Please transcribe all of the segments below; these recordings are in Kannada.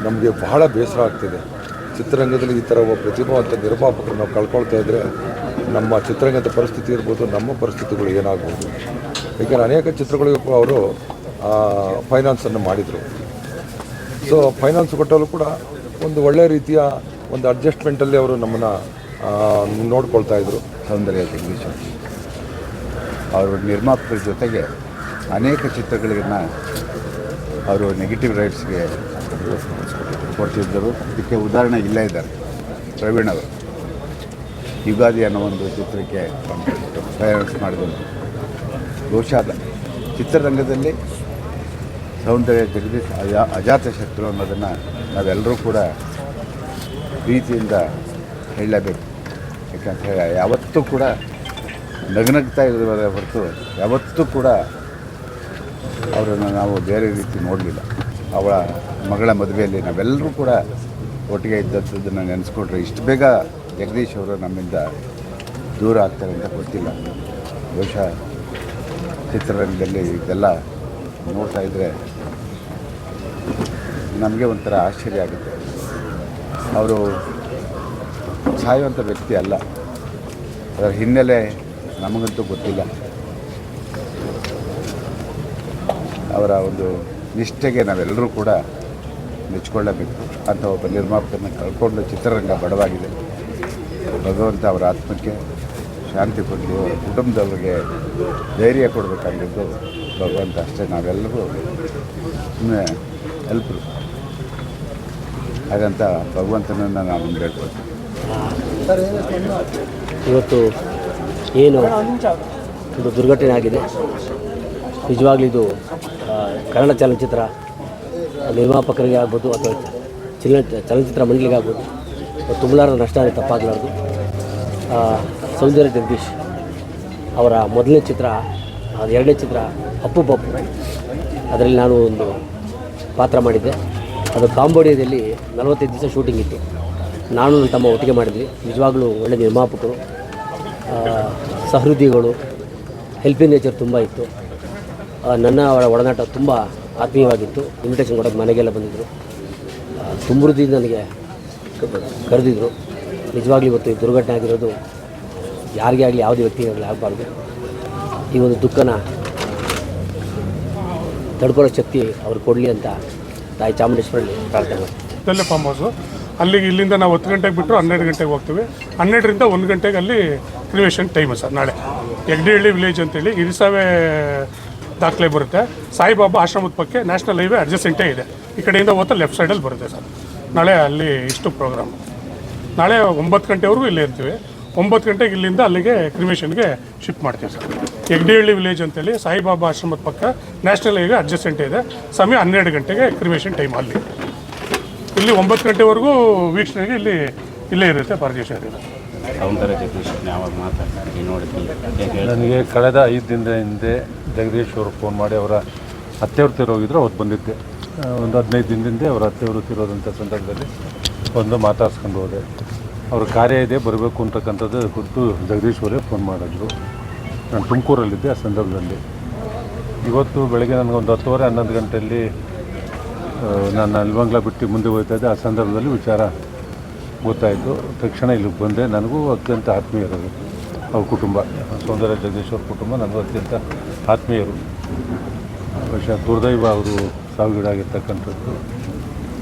ನಮಗೆ ಬಹಳ ಬೇಸರ ಆಗ್ತಿದೆ. ಚಿತ್ರರಂಗದಲ್ಲಿ ಈ ಥರ ಒಬ್ಬ ಪ್ರತಿಭಾವಂತ ನಿರ್ಮಾಪಕರು ನಾವು ಕಳ್ಕೊಳ್ತಾ ಇದ್ದರೆ ನಮ್ಮ ಚಿತ್ರರಂಗದ ಪರಿಸ್ಥಿತಿ ಇರ್ಬೋದು, ನಮ್ಮ ಪರಿಸ್ಥಿತಿಗಳು ಏನಾಗ್ಬೋದು. ಯಾಕೆಂದರೆ ಅನೇಕ ಚಿತ್ರಗಳಿಗೂ ಅವರು ಫೈನಾನ್ಸನ್ನು ಮಾಡಿದರು. ಸೊ ಫೈನಾನ್ಸ್ ಕೊಟ್ಟಲ್ಲೂ ಕೂಡ ಒಂದು ಒಳ್ಳೆಯ ರೀತಿಯ ಒಂದು ಅಡ್ಜಸ್ಟ್ಮೆಂಟಲ್ಲಿ ಅವರು ನಮ್ಮನ್ನು ನೋಡ್ಕೊಳ್ತಾ ಇದ್ದರು. ಸೌಂದರ್ಯ ಜಗದೀಶ್ ಅವರು ನಿರ್ಮಾಪಕರ ಜೊತೆಗೆ ಅನೇಕ ಚಿತ್ರಗಳಿಗನ್ನು ಅವರು ನೆಗೆಟಿವ್ ರೈಟ್ಸ್ಗೆ ಕೊಡ್ತಿದ್ದರು. ಇದಕ್ಕೆ ಉದಾಹರಣೆ ಇಲ್ಲೇ ಇದ್ದಾರೆ. ಪ್ರವೀಣ್ ಅವರು ಯುಗಾದಿ ಅನ್ನೋ ಒಂದು ಚಿತ್ರಕ್ಕೆ ಫೈನಾನ್ಸ್ ಮಾಡಿದಂಥ ಬಹುಶಃ ಚಿತ್ರರಂಗದಲ್ಲಿ ಸೌಂದರ್ಯ ಜಗದೀಶ್ ಅಜಾತಶತ್ರು ಅನ್ನೋದನ್ನು ನಾವೆಲ್ಲರೂ ಕೂಡ ಪ್ರೀತಿಯಿಂದ ಹೇಳಲೇಬೇಕು. ಯಾಕಂದರೆ ಯಾವತ್ತೂ ಕೂಡ ನಗನಗ್ತಾ ಇರೋದೇ ಹೊರತು ಯಾವತ್ತೂ ಕೂಡ ಅವರನ್ನು ನಾವು ಬೇರೆ ರೀತಿ ನೋಡಲಿಲ್ಲ. ಅವಳ ಮಗಳ ಮದುವೆಯಲ್ಲಿ ನಾವೆಲ್ಲರೂ ಕೂಡ ಒಟ್ಟಿಗೆ ಇದ್ದದ್ದನ್ನು ನೆನೆಸ್ಕೊಂಡ್ರೆ ಇಷ್ಟು ಬೇಗ ಜಗದೀಶ್ ಅವರು ನಮ್ಮಿಂದ ದೂರ ಆಗ್ತಾರೆ ಅಂತ ಗೊತ್ತಿಲ್ಲ. ಬಹುಶಃ ಚಿತ್ರರಂಗದಲ್ಲಿ ಇದೆಲ್ಲ ನೋಡ್ತಾ ಇದ್ದರೆ ನಮಗೆ ಒಂಥರ ಆಶ್ಚರ್ಯ ಆಗುತ್ತೆ. ಅವರು ಸಾಯುವಂಥ ವ್ಯಕ್ತಿ ಅಲ್ಲ, ಅದರ ಹಿನ್ನೆಲೆ ನಮಗಂತೂ ಗೊತ್ತಿಲ್ಲ. ಅವರ ಒಂದು ನಿಷ್ಠೆಗೆ ನಾವೆಲ್ಲರೂ ಕೂಡ ಮೆಚ್ಚಿಕೊಳ್ಳಬೇಕು. ಅಂತ ಒಬ್ಬ ನಿರ್ಮಾಪಕರನ್ನ ಕಳ್ಕೊಂಡು ಚಿತ್ರರಂಗ ಬಡವಾಗಿದೆ. ಭಗವಂತ ಅವರ ಆತ್ಮಕ್ಕೆ ಶಾಂತಿ ಕೊಡಲಿ, ಅವರ ಕುಟುಂಬದವರಿಗೆ ಧೈರ್ಯ ಕೊಡಬೇಕಾಗಿದ್ದು ಭಗವಂತ ಅಷ್ಟೇ. ನಾವೆಲ್ಲರೂ ಸುಮ್ಮನೆ ಹೆಲ್ಪ್ರು. ಹಾಗಂತ ಭಗವಂತನನ್ನು ನಾವು ಬೇಡ್ಕೊಳ್ತೀವಿ. ಇವತ್ತು ಏನು ಒಂದು ದುರ್ಘಟನೆ ಆಗಿದೆ, ನಿಜವಾಗ್ಲೂ ಇದು ಕನ್ನಡ ಚಲನಚಿತ್ರ ನಿರ್ಮಾಪಕರಿಗೆ ಆಗ್ಬೋದು ಅಥವಾ ಚಲನಚಿತ್ರ ಮಂಡಳಿಗೆ ಆಗ್ಬೋದು ತುಂಬಲಾರದ ನಷ್ಟ ಅಂದರೆ ತಪ್ಪಾಗಲಾರ್ದು. ಸೌಂದರ್ಯ ಜಗದೀಶ್ ಅವರ ಮೊದಲನೇ ಚಿತ್ರ, ಅದು ಎರಡನೇ ಚಿತ್ರ ಅಪ್ಪು ಪಪ್ಪು, ಅದರಲ್ಲಿ ನಾನು ಒಂದು ಪಾತ್ರ ಮಾಡಿದ್ದೆ. ಅದು ಕಾಂಬೋಡಿಯಾದಲ್ಲಿ 45 ದಿವಸ ಶೂಟಿಂಗ್ ಇತ್ತು. ನಾನು ತಮ್ಮ ಒಟ್ಟಿಗೆ ಮಾಡಿದ್ವಿ. ನಿಜವಾಗ್ಲೂ ಒಳ್ಳೆಯ ನಿರ್ಮಾಪಕರು, ಸಹೃದಯಿಗಳು, ಹೆಲ್ಪಿಂಗ್ ನೇಚರ್ ತುಂಬ ಇತ್ತು. ನನ್ನ ಅವರ ಒಡನಾಟ ತುಂಬ ಆತ್ಮೀಯವಾಗಿತ್ತು. ಇನ್ವಿಟೇಷನ್ ಕೊಡೋಕ್ಕೆ ಮನೆಗೆಲ್ಲ ಬಂದಿದ್ದರು. ತುಂಬ ಹೃದಯದಿಂದ ನನಗೆ ಕರೆದಿದ್ದರು. ನಿಜವಾಗ್ಲೂ ಇವತ್ತು ಈ ದುರ್ಘಟನೆ ಆಗಿರೋದು ಯಾರಿಗೇ ಆಗಲಿ, ಯಾವುದೇ ವ್ಯಕ್ತಿಗಾಗಲಿ ಆಗಬಾರ್ದು. ಈ ಒಂದು ದುಃಖನ ತಡ್ಕೊಳ್ಳೋ ಶಕ್ತಿ ಅವ್ರು ಕೊಡಲಿ ಅಂತ ತಾಯಿ ಚಾಮುಂಡೇಶ್ವರಲ್ಲಿ ಪ್ರಾರ್ಥನೆ ಮಾಡ್ತೀವಿ. ಫಾರ್ಮ್ ಹೌಸು ಅಲ್ಲಿಗೆ ಇಲ್ಲಿಂದ ನಾವು 10 ಗಂಟೆಗೆ ಬಿಟ್ಟರು 12 ಗಂಟೆಗೆ ಹೋಗ್ತೀವಿ. 12ರಿಂದ 1 ಗಂಟೆಗೆ ಅಲ್ಲಿ ಕ್ರಿಮೇಷನ್ ಟೈಮು ಸರ್. ನಾಳೆ ಯಗ್ಡಿಹಳ್ಳಿ ವಿಲೇಜ್ ಅಂತೇಳಿ ಇರಿಸಾವೆ ದಾಖಲೆ ಬರುತ್ತೆ. ಸಾಯಿಬಾಬಾ ಆಶ್ರಮದ ಪಕ್ಕ ನ್ಯಾಷನಲ್ ಹೈವೇ ಅಡ್ಜಸೆಂಟೇ ಇದೆ. ಈ ಕಡೆಯಿಂದ ಹೋಗ್ತಾ ಲೆಫ್ಟ್ ಸೈಡಲ್ಲಿ ಬರುತ್ತೆ ಸರ್. ನಾಳೆ ಅಲ್ಲಿ ಇಷ್ಟು ಪ್ರೋಗ್ರಾಮ್. ನಾಳೆ 9 ಗಂಟೆವರೆಗೂ ಇಲ್ಲೇ ಇರ್ತೀವಿ. 9 ಗಂಟೆಗೆ ಇಲ್ಲಿಂದ ಅಲ್ಲಿಗೆ ಕ್ರಿಮೇಷನ್ಗೆ ಶಿಫ್ಟ್ ಮಾಡ್ತೀವಿ ಸರ್. ಯಗ್ಡಿಹಳ್ಳಿ ವಿಲೇಜ್ ಅಂತೇಳಿ ಸಾಯಿಬಾಬಾ ಆಶ್ರಮದ ಪಕ್ಕ ನ್ಯಾಷನಲ್ ಹೈವೇ ಅಡ್ಜಸೆಂಟೇ ಇದೆ. ಸಮಯ 12 ಗಂಟೆಗೆ ಕ್ರಿಮೇಷನ್ ಟೈಮ್. ಅಲ್ಲಿ ಇಲ್ಲಿ 9 ಗಂಟೆವರೆಗೂ ವೀಕ್ಷಣೆಗೆ ಇಲ್ಲೇ ಇರುತ್ತೆ ಪರದೇಶ. ಸೌಂದರ್ಯ ಜಗದೀಶ್ ಯಾವಾಗ ಮಾತಾಡ್ತೀನಿ ನೋಡಿದ್ದೀನಿ. ನನಗೆ ಕಳೆದ 5 ದಿನದ ಹಿಂದೆ ಜಗದೀಶ್ ಅವರು ಫೋನ್ ಮಾಡಿ ಅವರ ಅತ್ತೆಯವರು ತಿರೋಗಿದ್ರು. ಅವತ್ತು ಬಂದಿದ್ದೆ. ಒಂದು 15 ದಿನದಿಂದ ಅವರ ಅತ್ತೆಯವರು ತಿರೋದಂಥ ಸಂದರ್ಭದಲ್ಲಿ ಒಂದು ಮಾತಾಡ್ಸ್ಕೊಂಡು ಹೋದೆ. ಅವ್ರ ಕಾರ್ಯ ಇದೆ ಬರಬೇಕು ಅಂತಕ್ಕಂಥದ್ದು ಕುರಿತು ಜಗದೀಶ್ ಅವರೇ ಫೋನ್ ಮಾಡಿದ್ರು. ನಾನು ತುಮಕೂರಲ್ಲಿದ್ದೆ ಆ ಸಂದರ್ಭದಲ್ಲಿ. ಇವತ್ತು ಬೆಳಗ್ಗೆ ನನಗೊಂದು 10:30 11 ಗಂಟೆಯಲ್ಲಿ ನಾನು ಅಲ್ವಂಗ್ಲ ಬಿಟ್ಟು ಮುಂದೆ ಹೋಗ್ತಾ ಇದ್ದೆ. ಆ ಸಂದರ್ಭದಲ್ಲಿ ವಿಚಾರ ಗೊತ್ತಾಯಿತು. ತಕ್ಷಣ ಇಲ್ಲಿಗೆ ಬಂದೆ. ನನಗೂ ಅತ್ಯಂತ ಆತ್ಮೀಯರು ಅವ್ರ ಕುಟುಂಬ, ಸೌಂದರ್ಯ ಜಗದೀಶ್ ಅವ್ರ ಕುಟುಂಬ ನನಗೂ ಅತ್ಯಂತ ಆತ್ಮೀಯರು. ಬಹುಶಃ ದುರ್ದೈವ ಅವರು ಸಾವಿಗೀಡಾಗಿರ್ತಕ್ಕಂಥದ್ದು.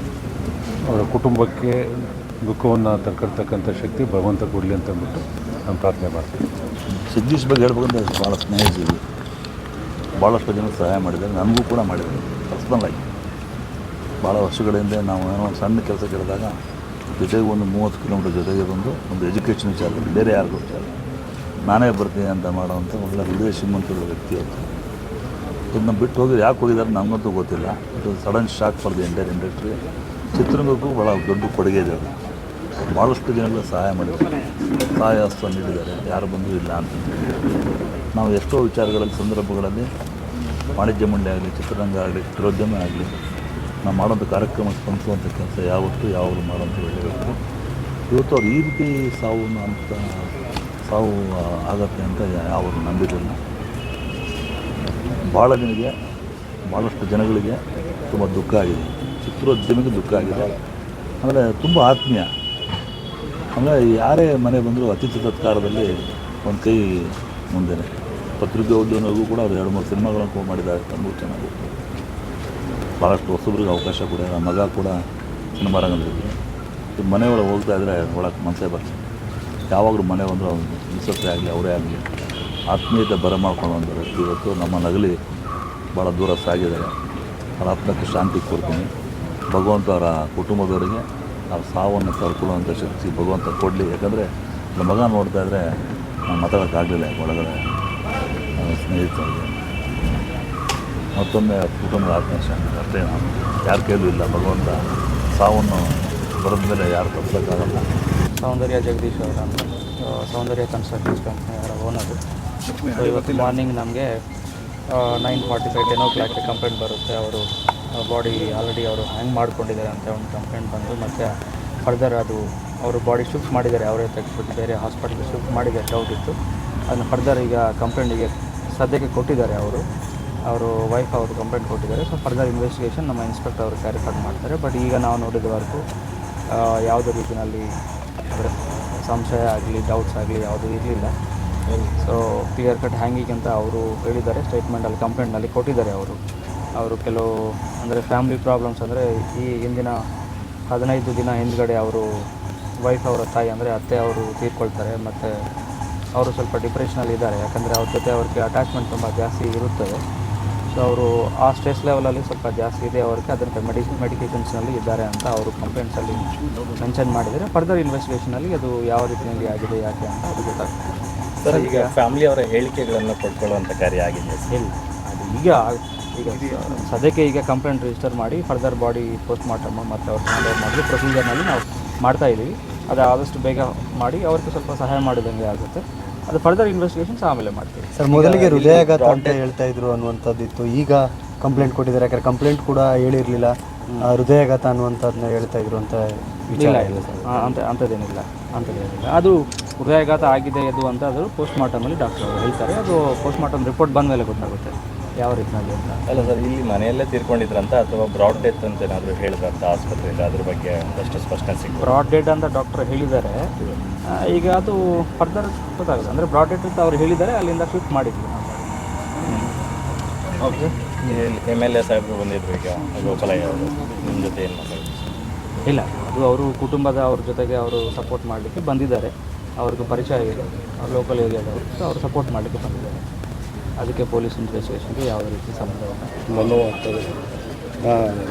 ಅವರ ಕುಟುಂಬಕ್ಕೆ ದುಃಖವನ್ನು ತಡ್ಕೊಳ್ತಕ್ಕಂಥ ಶಕ್ತಿ ಭಗವಂತ ಕೊಡಲಿ ಅಂತಂದ್ಬಿಟ್ಟು ನಾನು ಪ್ರಾರ್ಥನೆ ಮಾಡ್ತೀನಿ. ಜಗದೀಶ್ ಬಗ್ಗೆ ಹೇಳ್ಬೇಕಂದ್ರೆ ಭಾಳ ಸ್ನೇಹಿತರು, ಭಾಳಷ್ಟು ಜನ ಸಹಾಯ ಮಾಡಿದ್ದಾರೆ. ನನಗೂ ಕೂಡ ಮಾಡಿದ್ದಾರೆ ಪರ್ಸ್ನಲ್ಲಾಗಿ. ಭಾಳ ವರ್ಷಗಳಿಂದ ನಾವು ಏನೋ ಒಂದು ಸಣ್ಣ ಕೆಲಸ ಕೇಳಿದಾಗ ಜೊತೆಗೆ ಒಂದು 30 ಕಿಲೋಮೀಟರ್ ಜೊತೆಗೆ ಒಂದು ಎಜುಕೇಷನ್ ವಿಚಾರದಲ್ಲಿ ಬೇರೆ ಯಾರಿಗೂ ವಿಚಾರ ನಾನೇ ಬರ್ತೀನಿ ಅಂತ ಮಾಡೋವಂಥ ಒಳ್ಳೆ ಹೃದಯ ಶ್ರೀಮಂತರು ವ್ಯಕ್ತಿ ಅವರು. ಇದನ್ನ ಬಿಟ್ಟು ಹೋಗಿದ್ದು ಯಾಕೆ ಹೋಗಿದ್ದಾರೆ ನಮಗಂತೂ ಗೊತ್ತಿಲ್ಲ. ಇದು sudden shock for the entire industry. ಚಿತ್ರರಂಗಕ್ಕೂ ಭಾಳ ದೊಡ್ಡ ಕೊಡುಗೆ ಇದೆ. ಭಾಳಷ್ಟು ಜನಗಳು ಸಹಾಯ ಮಾಡಿದ್ದಾರೆ, ಸಹಾಯ ಹಸ್ತ ನೀಡಿದ್ದಾರೆ. ಯಾರು ಬಂದರೂ ಇಲ್ಲ ಅಂತ. ನಾವು ಎಷ್ಟೋ ವಿಚಾರಗಳಲ್ಲಿ ಸಂದರ್ಭಗಳಲ್ಲಿ ವಾಣಿಜ್ಯ ಮಂಡಳಿ ಆಗಲಿ, ಚಿತ್ರರಂಗ ಆಗಲಿ, ಚಿತ್ರೋದ್ಯಮ ಆಗಲಿ, ನಾವು ಮಾಡೋಂಥ ಕಾರ್ಯಕ್ರಮ ಸ್ಪಂದಿಸುವಂಥ ಕೆಲಸ ಯಾವತ್ತೂ ಯಾವಾಗಲೂ ಮಾಡೋಂಥ ಒಳ್ಳೆಯವರು. ಇವತ್ತು ಅವ್ರು ಈ ರೀತಿ ಸಾವು ಆಗತ್ತೆ ಅಂತ ಯಾವರು ನಂಬಿರಲಿಲ್ಲ. ಭಾಳಷ್ಟು ಜನಗಳಿಗೆ ತುಂಬ ದುಃಖ ಆಗಿದೆ. ಚಿತ್ರೋದ್ಯಮಿಗೆ ದುಃಖ ಆಗಿದೆ. ಆಮೇಲೆ ತುಂಬ ಆತ್ಮೀಯ, ಆಮೇಲೆ ಯಾರೇ ಮನೆ ಬಂದರೂ ಅತಿಥಿ ಸತ್ಕಾರದಲ್ಲಿ ಒಂದು ಕೈ ಮುಂದೆನೆ. ಪತ್ರಿಕೋದ್ಯಮಗೂ ಕೂಡ ಅವ್ರು 2-3 ಸಿನಿಮಾಗಳನ್ನು ಮಾಡಿದ್ದಾರೆ, ತುಂಬ ಚೆನ್ನಾಗಿ. ಭಾಳಷ್ಟು ಹೊಸಬ್ರಿಗೆ ಅವಕಾಶ ಕೂಡ. ನನ್ನ ಮಗ ಕೂಡ ಸಿನಿಮಾ ರಂಗದಲ್ಲಿದ್ದರು. ಈ ಮನೆಯೊಳಗೆ ಹೋಗ್ತಾ ಇದ್ದರೆ ಒಳಗೆ ಮನಸ್ಸೇ ಬರ್ತದೆ. ಯಾವಾಗಲೂ ಮನೆ ಬಂದರೂ ಅವ್ರು ಮಿಸಸ್ಸೇ ಆಗಲಿ ಅವರೇ ಆಗಲಿ ಆತ್ಮೀಯತೆ ಬರಮಾಡ್ಕೊಂಡು ಒಂದು ವ್ಯಕ್ತಿ ಇವತ್ತು ನಮ್ಮ ನಗಲಿ ಭಾಳ ದೂರ ಸಾಗಿದ್ದಾರೆ. ಅವ್ರ ಆತ್ಮಕ್ಕೆ ಶಾಂತಿ ಕೊಡ್ತೀನಿ. ಭಗವಂತ ಅವರ ಕುಟುಂಬದವರಿಗೆ ಆ ಸಾವನ್ನು ತಡ್ಕೊಳ್ಳುವಂಥ ಶಕ್ತಿ ಭಗವಂತ ಕೊಡಲಿ. ಯಾಕಂದರೆ ನನ್ನ ಮಗ ನೋಡ್ತಾ ಇದ್ದರೆ ನಾನು ಮಾತಾಡೋಕ್ಕಾಗಲಿಲ್ಲ ಒಳಗಡೆ ಸ್ನೇಹಿತರಿಗೆ. ಮತ್ತೊಮ್ಮೆ ಕುಟುಂಬದ ಆತ್ಮಶಾಂತಿ ಅಷ್ಟೇ. ನಾನು ಯಾರ ಕೈಲೂ ಇಲ್ಲ. ಭಗವಂತ ಸಾವನ್ನು ಬರೆದ ಮೇಲೆ ಯಾರು ತಪ್ಪಿಸೋಕ್ಕಾಗಲ್ಲ. ಸೌಂದರ್ಯ ಜಗದೀಶ್ ಅವರ ಅಂತ ಸೌಂದರ್ಯ ಕನ್ಸ್ಟ್ರಕ್ಷನ್ಸ್ ಕಂಪ್ನಿ ಅವರ ಓನರು. ಸೊ ಇವತ್ತು ಮಾರ್ನಿಂಗ್ ನಮಗೆ 9:45 10 o'clock ಕಂಪ್ಲೇಂಟ್ ಬರುತ್ತೆ. ಅವರು ಬಾಡಿ ಆಲ್ರೆಡಿ ಅವರು ಹ್ಯಾಂಗ್ ಮಾಡ್ಕೊಂಡಿದ್ದಾರೆ ಅಂತ ಒಂದು ಕಂಪ್ಲೇಂಟ್ ಬಂದು, ಮತ್ತು ಫರ್ದರ್ ಅದು ಅವರು ಬಾಡಿ ಶಿಫ್ಟ್ ಮಾಡಿದ್ದಾರೆ, ಅವರೇ ತೆಗೆದುಬಿಟ್ಟು ಬೇರೆ ಹಾಸ್ಪಿಟಲ್ಗೆ ಶಿಫ್ಟ್ ಮಾಡಿದ್ದಾರೆ. ಡೌಟ್ ಇತ್ತು ಅದನ್ನು ಫರ್ದರ್ ಈಗ ಕಂಪ್ಲೇಂಟಿಗೆ ಸದ್ಯಕ್ಕೆ ಕೊಟ್ಟಿದ್ದಾರೆ. ಅವರು ವೈಫ್ ಅವರು ಕಂಪ್ಲೇಂಟ್ ಕೊಟ್ಟಿದ್ದಾರೆ. ಸೊ ಫರ್ದರ್ ಇನ್ವೆಸ್ಟಿಗೇಷನ್ ನಮ್ಮ ಇನ್ಸ್ಪೆಕ್ಟರ್ ಅವರು ಕ್ಯಾರಿಫೈ ಮಾಡ್ತಾರೆ. ಬಟ್ ಈಗ ನಾವು ನೋಡಿದವರೆಗೂ ಯಾವುದೇ ರೀತಿಯಲ್ಲಿ ಅಂದರೆ ಸಂಶಯ ಆಗಲಿ ಡೌಟ್ಸ್ ಆಗಲಿ ಯಾವುದೂ ಇರಲಿಲ್ಲ. ಸೊ ಕ್ಲಿಯರ್ ಕಟ್ ಹ್ಯಾಂಗಿಂಗ್ ಅಂತ ಅವರು ಹೇಳಿದ್ದಾರೆ. ಸ್ಟೇಟ್ಮೆಂಟಲ್ಲಿ ಕಂಪ್ಲೇಂಟ್ನಲ್ಲಿ ಕೊಟ್ಟಿದ್ದಾರೆ. ಅವರು ಕೆಲವು ಅಂದರೆ ಫ್ಯಾಮಿಲಿ ಪ್ರಾಬ್ಲಮ್ಸ್ ಅಂದರೆ ಈ ಹಿಂದಿನ 15 ದಿನ ಹಿಂದ್ಗಡೆ ಅವರು ವೈಫ್ ಅವರ ತಾಯಿ ಅಂದರೆ ಅತ್ತೆ ಅವರು ತೀರ್ಕೊಳ್ತಾರೆ. ಮತ್ತು ಅವರು ಸ್ವಲ್ಪ ಡಿಪ್ರೆಷನಲ್ಲಿ ಇದ್ದಾರೆ. ಯಾಕಂದರೆ ಅವ್ರ ಜೊತೆ ಅವ್ರಿಗೆ ಅಟ್ಯಾಚ್ಮೆಂಟ್ ತುಂಬ ಜಾಸ್ತಿ ಇರುತ್ತದೆ. ಸೊ ಅವರು ಆ ಸ್ಟ್ರೆಸ್ ಲೆವೆಲಲ್ಲಿ ಸ್ವಲ್ಪ ಜಾಸ್ತಿ ಇದೆ ಅವ್ರಿಗೆ. ಅದಕ್ಕೆ ಮೆಡಿಕೇಷನ್ಸ್ನಲ್ಲಿ ಇದ್ದಾರೆ ಅಂತ ಅವರು ಕಂಪ್ಲೇಂಟ್ಸಲ್ಲಿ ಮೆನ್ಷನ್ ಮಾಡಿದರೆ. ಫರ್ದರ್ ಇನ್ವೆಸ್ಟಿಗೇಷನಲ್ಲಿ ಅದು ಯಾವ ರೀತಿಯಲ್ಲಿ ಆಗಿದೆ ಯಾಕೆ ಅಂತ ಅದು ಗೊತ್ತಾಗ್ತದೆ. ಸರ್, ಈಗ ಫ್ಯಾಮಿಲಿ ಅವರ ಹೇಳಿಕೆಗಳನ್ನು ಕೊಟ್ಕೊಳ್ಳುವಂಥ ಕಾರ್ಯ ಆಗಿದೆ ಇಲ್ಲ, ಅದು ಈಗ ಸದ್ಯಕ್ಕೆ ಈಗ ಕಂಪ್ಲೇಂಟ್ ರಿಜಿಸ್ಟರ್ ಮಾಡಿ ಫರ್ದರ್ ಬಾಡಿ ಪೋಸ್ಟ್ ಮಾರ್ಟಮ್ ಮತ್ತು ಅವ್ರ ಮಾಡಿ ಪ್ರೊಸೀಜರ್ನಲ್ಲಿ ನಾವು ಮಾಡ್ತಾಯಿದ್ದೀವಿ. ಅದು ಆದಷ್ಟು ಬೇಗ ಮಾಡಿ ಅವ್ರಿಗೆ ಸ್ವಲ್ಪ ಸಹಾಯ ಮಾಡಿದಂಗೆ ಆಗುತ್ತೆ. ಅದು ಫರ್ದರ್ ಇನ್ವೆಸ್ಟಿಗೇಷನ್ಸ್ ಆಮೇಲೆ ಮಾಡ್ತೀವಿ. ಸರ್, ಮೊದಲಿಗೆ ಹೃದಯಾಘಾತ ಅಂತ ಹೇಳ್ತಾ ಇದ್ರು ಅನ್ನುವಂಥದ್ದಿತ್ತು. ಈಗ ಕಂಪ್ಲೇಂಟ್ ಕೊಟ್ಟಿದ್ದಾರೆ. ಯಾಕಂದರೆ ಕಂಪ್ಲೇಂಟ್ ಕೂಡ ಹೇಳಿರಲಿಲ್ಲ, ಹೃದಯಾಘಾತ ಅನ್ನುವಂಥದ್ದನ್ನ ಹೇಳ್ತಾ ಇದ್ರು ಅಂತ ಇಲ್ಲ ಸರ್, ಅಂಥದ್ದೇನಿಲ್ಲ. ಅದು ಹೃದಯಾಘಾತ ಆಗಿದೆ ಅದು ಅಂತ ಅದು ಪೋಸ್ಟ್ ಮಾರ್ಟಮಲ್ಲಿ ಡಾಕ್ಟರ್ ಅವರು ಹೇಳ್ತಾರೆ. ಅದು ಪೋಸ್ಟ್ ಮಾರ್ಟಮ್ ರಿಪೋರ್ಟ್ ಬಂದ ಮೇಲೆ ಗೊತ್ತಾಗುತ್ತೆ ಯಾವ ರೀತಿಯಲ್ಲಿ ಅಂತ. ಅಲ್ಲ ಸರ್, ಇಲ್ಲಿ ಮನೆಯಲ್ಲೇ ತೀರ್ಕೊಂಡಿದ್ರಂತ ಅಥವಾ ಬ್ರಾಡ್ ಡೆತ್ ಅಂತ ಏನಾದರೂ ಹೇಳಿದ್ರಂತ ಆಸ್ಪತ್ರೆಯಲ್ಲಿ? ಅದ್ರ ಬಗ್ಗೆ ಒಂದಷ್ಟು ಸ್ಪಷ್ಟನೆ ಸಿಗ್ತದೆ. ಬ್ರಾಡ್ ಡೆಡ್ ಅಂತ ಡಾಕ್ಟರ್ ಹೇಳಿದ್ದಾರೆ. ಈಗ ಅದು ಫರ್ದರ್ ಗೊತ್ತಾಗುತ್ತೆ. ಅಂದರೆ ಬ್ರಾಡ್ ಡೆಡ್ ಅಂತ ಅವ್ರು ಹೇಳಿದ್ದಾರೆ, ಅಲ್ಲಿಂದ ಶಿಫ್ಟ್ ಮಾಡಿದ್ವಿ ನಾವು. ಓಕೆ, MLA ಸಾಹೇಬರು ಬಂದಿದ್ರು ಈಗ ಗೋಪಾಲಯ್ಯ ಅವರು, ನಿಮ್ಮ ಜೊತೆ ಏನು ಮಾತಾಡಿದ್ರು? ಇಲ್ಲ, ಅದು ಅವರು ಕುಟುಂಬದ ಅವ್ರ ಜೊತೆಗೆ ಅವರು ಸಪೋರ್ಟ್ ಮಾಡಲಿಕ್ಕೆ ಬಂದಿದ್ದಾರೆ. ಅವ್ರಿಗೆ ಪರಿಚಯ ಇದೆ, ಅವ್ರು ಲೋಕಲ್ ಏರಿಯಾದವರು. ಸೊ ಅವರು ಸಪೋರ್ಟ್ ಮಾಡಲಿಕ್ಕೆ ಬಂದಿದ್ದಾರೆ. ಅದಕ್ಕೆ ಪೊಲೀಸ್ ಇನ್ವೆಸ್ಟಿಗೇಷನ್ಗೆ ಯಾವುದೇ ರೀತಿ ಸಂಬಂಧವನ್ನು ನೋವಾಗ್ತದೆ.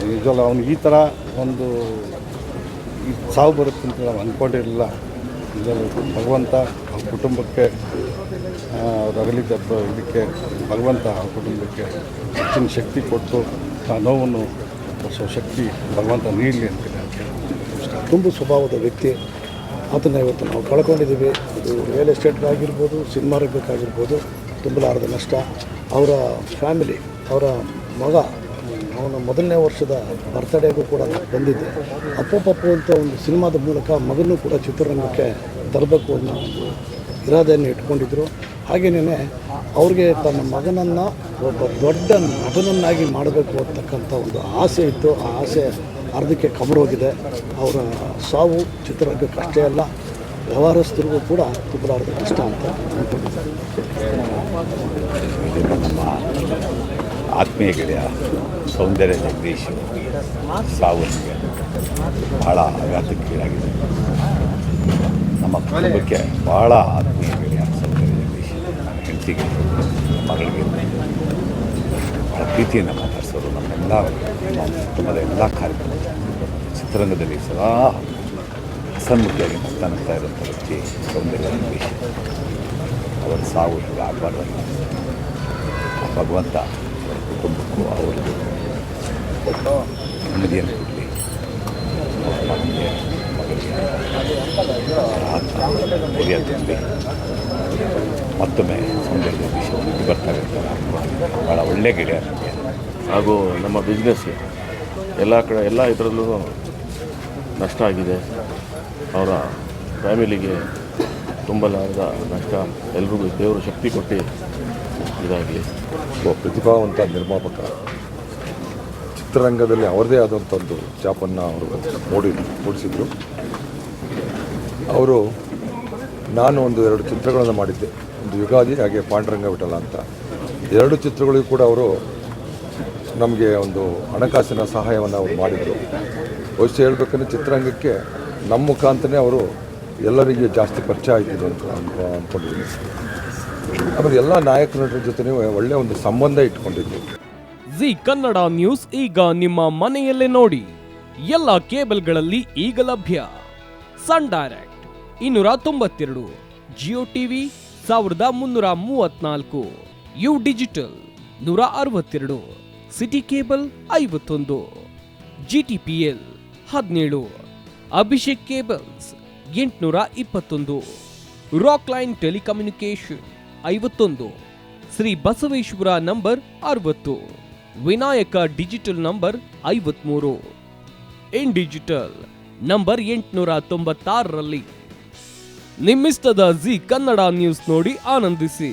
ನಿಜವಲ್ಲ, ಅವ್ನು ಈ ಥರ ಒಂದು ಸಾವು ಬರುತ್ತೆ ಅಂತ ನಾವು ಅಂದ್ಕೊಂಡಿರಲಿಲ್ಲ. ಭಗವಂತ ಅವ್ರ ಕುಟುಂಬಕ್ಕೆ ಅವ್ರು ಅಗಲಿದ ಇದಕ್ಕೆ ಭಗವಂತ ಅವ್ರ ಕುಟುಂಬಕ್ಕೆ ಹೆಚ್ಚಿನ ಶಕ್ತಿ ಕೊಟ್ಟು ಆ ನೋವನ್ನು ಬರೆಸೋ ಶಕ್ತಿ ಭಗವಂತ ನೀಡಲಿ ಅಂತೇಳಿ ತುಂಬ ಸ್ವಭಾವದ ವ್ಯಕ್ತಿ. ಅದನ್ನು ಇವತ್ತು ನಾವು ಕಳ್ಕೊಂಡಿದ್ದೀವಿ. ಇದು ರಿಯಲ್ ಎಸ್ಟೇಟ್ಗಾಗಿರ್ಬೋದು, ಸಿನಿಮಾ ರಂಗಕ್ಕಾಗಿರ್ಬೋದು ತುಂಬಲಾರದ ನಷ್ಟ. ಅವರ ಫ್ಯಾಮಿಲಿ, ಅವರ ಮಗ, ಅವನ 1ನೇ ವರ್ಷದ ಬರ್ತ್ಡೇಗೂ ಕೂಡ ಬಂದಿದ್ದೆ. ಅಪ್ಪು ಅಂತ ಒಂದು ಸಿನಿಮಾದ ಮೂಲಕ ಮಗನೂ ಕೂಡ ಚಿತ್ರರಂಗಕ್ಕೆ ತರಬೇಕು ಅನ್ನೋ ಒಂದು ಇರಾದೆಯನ್ನು ಇಟ್ಕೊಂಡಿದ್ದರು. ಹಾಗೆಯೇ ಅವ್ರಿಗೆ ತನ್ನ ಮಗನನ್ನು ಒಬ್ಬ ದೊಡ್ಡ ನಟನನ್ನಾಗಿ ಮಾಡಬೇಕು ಅಂತಕ್ಕಂಥ ಒಂದು ಆಸೆ ಇತ್ತು. ಆ ಆಸೆ ಅರ್ಧಕ್ಕೆ ಕಮರೋಗಿದೆ. ಅವರ ಸಾವು ಚಿತ್ರರಂಗಕ್ಕೆ ಅಷ್ಟೇ ಅಲ್ಲ, ವ್ಯವಹಾರಸ್ಥರಿಗೂ ಕೂಡ ತುಂಬಲಾರದ ಕಷ್ಟ ಅಂತ ಅಂದ್ಕೊಂಡಿದ್ದಾರೆ. ನಮ್ಮ ಆತ್ಮೀಯ ಗೆಳೆಯ ಸೌಂದರ್ಯ ಜಗದೀಶ್ ಸಾವನಿಗೆ ಭಾಳ ಆಘಾತಕ್ಕೀಡಾಗಿದೆ. ನಮ್ಮ ಕುಟುಂಬಕ್ಕೆ ಭಾಳ ಆತ್ಮೀಯ ಗೆಳೆಯ ಸೌಂದರ್ಯ ಜಗದೀಶ್ ಹೆಂಡತಿಗೆ, ಮಗಳಿಗೆ ಭಾಳ ಪ್ರೀತಿಯನ್ನು ಮಾತಾಡಿಸೋರು. ನಮ್ಮೆಲ್ಲ ನಮ್ಮ ಕುಟುಂಬದ ಎಲ್ಲ ಕಾರ್ಯಕ್ರಮ ಚಿತ್ರರಂಗದಲ್ಲಿ ಸದಾ ಹಸನ್ಮುಖಿಯಾಗಿ ನಗ್ತಾ ಇರುವಂಥ ವ್ಯಕ್ತಿ ಸೌಂದರ್ಯ ಜಗದೀಶ್. ಅವರ ಸಾವು ಹೀಗೆ ಆಗಬಾರ್ದಲ್ಲ. ಭಗವಂತ ಅವರ ಕುಟುಂಬಕ್ಕೂ ಅವ್ರಿಗೂ ನೆಮ್ಮದಿಯನ್ನು ಕೊಡಲಿ. ಮಗನಿಗೆ ಧೈರ್ಯ ತುಂಬಿ ಮತ್ತೊಮ್ಮೆ ಸೌಂದರ್ಯ ಜಗದೀಶ್ ಬರ್ತಾರೆ ಅಂತ ಭಾಳ ಒಳ್ಳೆಯ ಗೆಳೆಯ ನಮಗೆ. ಹಾಗೂ ನಮ್ಮ ಬಿಸ್ನೆಸ್ಗೆ ಎಲ್ಲ ಇದರಲ್ಲೂ ನಷ್ಟ ಆಗಿದೆ. ಅವರ ಫ್ಯಾಮಿಲಿಗೆ ತುಂಬಲಾರದ ನಷ್ಟ. ಎಲ್ರಿಗೂ ದೇವರು ಶಕ್ತಿ ಕೊಟ್ಟು ಇದಾಗಲಿ. ಒಬ್ಬ ಪ್ರತಿಭಾವಂತ ನಿರ್ಮಾಪಕ, ಚಿತ್ರರಂಗದಲ್ಲಿ ಅವರದೇ ಆದಂಥ ಒಂದು ಛಾಪನ್ನು ಅವರು ಮೂಡಿಸಿದರು. ಅವರು ನಾನು ಒಂದು 2 ಚಿತ್ರಗಳನ್ನು ಮಾಡಿದ್ದೆ, ಒಂದು ಯುಗಾದಿ ಹಾಗೆ ಪಾಂಡುರಂಗ ವಿಠಲ ಅಂತ. 2 ಚಿತ್ರಗಳಿಗೂ ಕೂಡ ಅವರು ನಮಗೆ ಒಂದು ಹಣಕಾಸಿನ ಸಹಾಯವನ್ನು ಅವರು ಮಾಡಿದರು. ಬಹುಶಃ ಹೇಳಬೇಕಂದ್ರೆ ಚಿತ್ರರಂಗಕ್ಕೆ ನಮ್ಮ ಮುಖಾಂತರನೇ ಅವರು ಎಲ್ಲರಿಗೆ ಜಾಸ್ತಿ ಪರಿಚಯ ಆಯ್ತಿದ್ರು ಅಂತ ಅಂದ್ಕೊಂಡಿದ್ದೀನಿ. ಆಮೇಲೆ ಎಲ್ಲ ನಾಯಕ ನಟರ ಜೊತೆ ಒಳ್ಳೆಯ ಒಂದು ಸಂಬಂಧ ಇಟ್ಕೊಂಡಿದ್ರು. ಜಿ ಕನ್ನಡ ನ್ಯೂಸ್ ಈಗ ನಿಮ್ಮ ಮನೆಯಲ್ಲೇ ನೋಡಿ. ಎಲ್ಲ ಕೇಬಲ್ಗಳಲ್ಲಿ ಈಗ ಲಭ್ಯ. Sun direct 292, Jio TV 1334, U digital 162, city cable 51, GTPL 17, Abhishek cables 821, rock line telecommunication 51, Shri Basaveshwara number 60, Vinayaka digital number 53, in digital number 896ರಲ್ಲಿ. ನಿಮ್ಮಿಸ್ತದ ಜಿ ಕನ್ನಡ ನ್ಯೂಸ್ ನೋಡಿ ಆನಂದಿಸಿ.